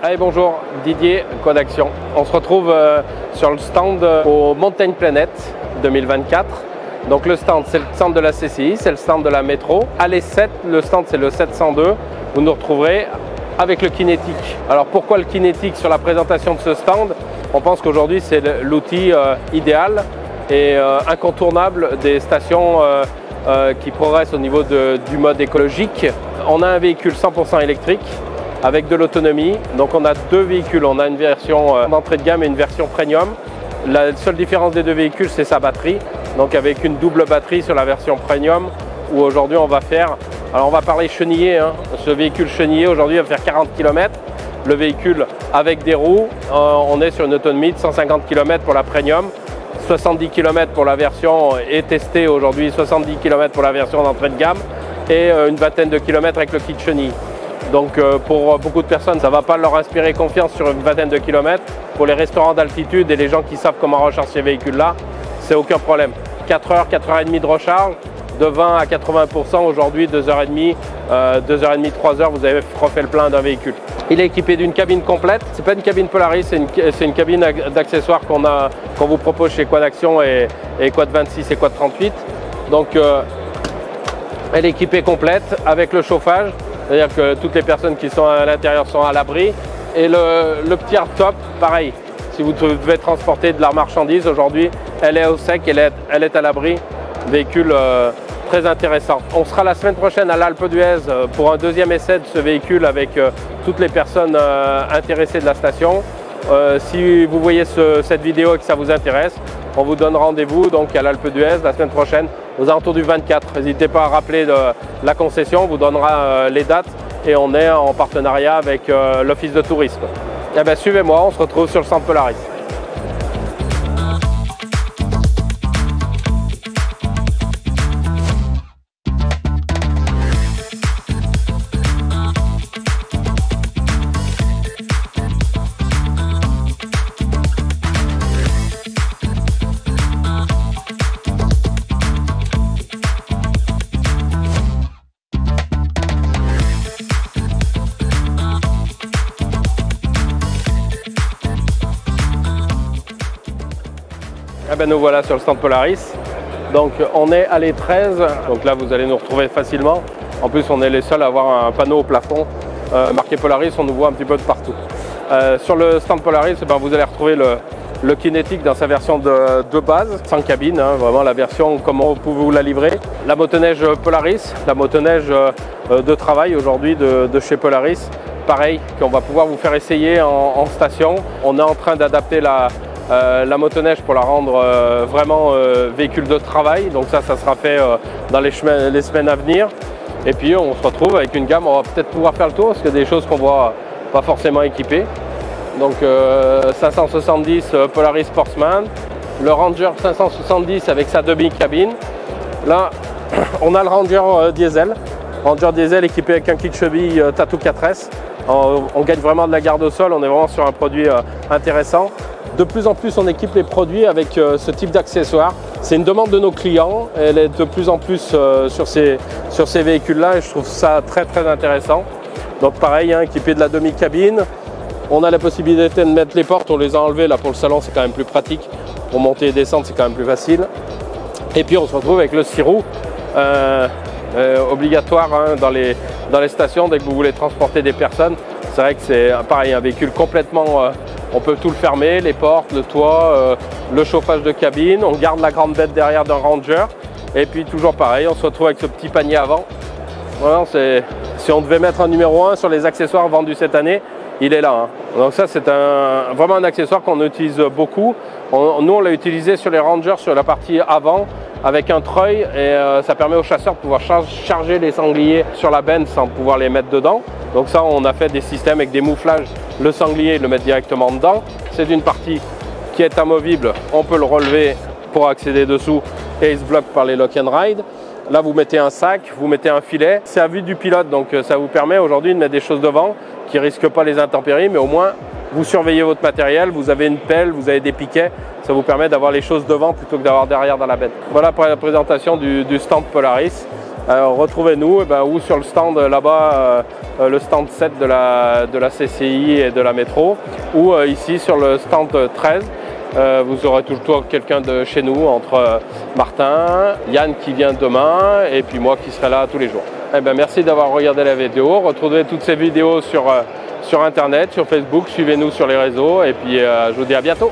Allez, bonjour, Didier, Quad Action. On se retrouve sur le stand au Mountain Planet 2024. Donc le stand, c'est le stand de la CCI, c'est le stand de la métro. À l'E7, le stand c'est le 702. Vous nous retrouverez avec le kinétique. Alors pourquoi le kinétique sur la présentation de ce stand? On pense qu'aujourd'hui c'est l'outil idéal et incontournable des stations qui progressent au niveau du mode écologique. On a un véhicule 100% électrique avec de l'autonomie. Donc on a deux véhicules, on a une version d'entrée de gamme et une version premium. La seule différence des deux véhicules, c'est sa batterie. Donc avec une double batterie sur la version premium, où aujourd'hui on va faire, alors on va parler chenillé, hein. Ce véhicule chenillé aujourd'hui va faire 40 km. Le véhicule avec des roues, on est sur une autonomie de 150 km pour la premium, 70 km pour la version est testée aujourd'hui, 70 km pour la version d'entrée de gamme et une vingtaine de kilomètres avec le kit chenille. Donc pour beaucoup de personnes, ça ne va pas leur inspirer confiance sur une vingtaine de kilomètres. Pour les restaurants d'altitude et les gens qui savent comment recharger ces véhicules-là, c'est aucun problème. 4 heures, 4 heures et demie de recharge, de 20 à 80% aujourd'hui, 2h30, 2h30, 3h, vous avez refait le plein d'un véhicule. Il est équipé d'une cabine complète. C'est pas une cabine Polaris, c'est une cabine d'accessoires qu'on vous propose chez Quad Action et Quad 26 et Quad 38. Donc elle est équipée complète avec le chauffage, c'est-à-dire que toutes les personnes qui sont à l'intérieur sont à l'abri. Et le petit hardtop, pareil, si vous devez transporter de la marchandise aujourd'hui, elle est au sec, elle est à l'abri. Véhicule très intéressant. On sera la semaine prochaine à l'Alpe d'Huez pour un deuxième essai de ce véhicule avec toutes les personnes intéressées de la station. Si vous voyez cette vidéo et que ça vous intéresse, on vous donne rendez-vous donc à l'Alpe d'Huez la semaine prochaine aux alentours du 24. N'hésitez pas à rappeler la concession, on vous donnera les dates et on est en partenariat avec l'Office de tourisme. Eh bien, suivez-moi, on se retrouve sur le stand Polaris. Eh ben nous voilà sur le stand Polaris. Donc on est à l'E13, donc là vous allez nous retrouver facilement. En plus on est les seuls à avoir un panneau au plafond marqué Polaris, on nous voit un petit peu de partout. Sur le stand Polaris, ben, vous allez retrouver le kinétique dans sa version de base, sans cabine, hein, vraiment la version comme on peut vous la livrer. La motoneige Polaris, la motoneige de travail aujourd'hui de chez Polaris, pareil, qu'on va pouvoir vous faire essayer en station. On est en train d'adapter la motoneige pour la rendre vraiment véhicule de travail. Donc ça sera fait dans les semaines à venir. Et puis on se retrouve avec une gamme, on va peut-être pouvoir faire le tour parce qu'il y a des choses qu'on voit pas forcément équipées. Donc 570 Polaris Sportsman, le Ranger 570 avec sa demi-cabine. Là on a le Ranger diesel. Ranger diesel équipé avec un kit cheville Tattoo 4S. On gagne vraiment de la garde au sol, on est vraiment sur un produit intéressant. De plus en plus, on équipe les produits avec ce type d'accessoires. C'est une demande de nos clients. Elle est de plus en plus sur ces véhicules-là et je trouve ça très très intéressant. Donc pareil, hein, équipé de la demi-cabine. On a la possibilité de mettre les portes, on les a enlevées là pour le salon, c'est quand même plus pratique. Pour monter et descendre, c'est quand même plus facile. Et puis on se retrouve avec le 6 roues obligatoire hein, dans les stations dès que vous voulez transporter des personnes. C'est vrai que c'est pareil, un véhicule complètement... on peut tout le fermer, les portes, le toit, le chauffage de cabine. On garde la grande bête derrière d'un Ranger. Et puis toujours pareil, on se retrouve avec ce petit panier avant. Voilà, si on devait mettre un numéro 1 sur les accessoires vendus cette année, il est là. Hein. Donc ça c'est vraiment un accessoire qu'on utilise beaucoup. Nous on l'a utilisé sur les Rangers sur la partie avant avec un treuil et ça permet aux chasseurs de pouvoir charger les sangliers sur la benne sans pouvoir les mettre dedans. Donc ça on a fait des systèmes avec des mouflages, le sanglier le mettre directement dedans. C'est une partie qui est amovible, on peut le relever pour accéder dessous et il se bloque par les lock and ride. Là vous mettez un sac, vous mettez un filet, c'est à vue du pilote donc ça vous permet aujourd'hui de mettre des choses devant qui ne risquent pas les intempéries mais au moins vous surveillez votre matériel, vous avez une pelle, vous avez des piquets, ça vous permet d'avoir les choses devant plutôt que d'avoir derrière dans la bête. Voilà pour la présentation du stand Polaris. retrouvez-nous ou sur le stand là-bas, le stand 7 de la CCI et de la métro, ou ici sur le stand 13. Vous aurez toujours quelqu'un de chez nous, entre Martin, Yann qui vient demain et puis moi qui serai là tous les jours. Merci d'avoir regardé la vidéo. Retrouvez toutes ces vidéos sur Internet, sur Facebook. Suivez-nous sur les réseaux et puis je vous dis à bientôt.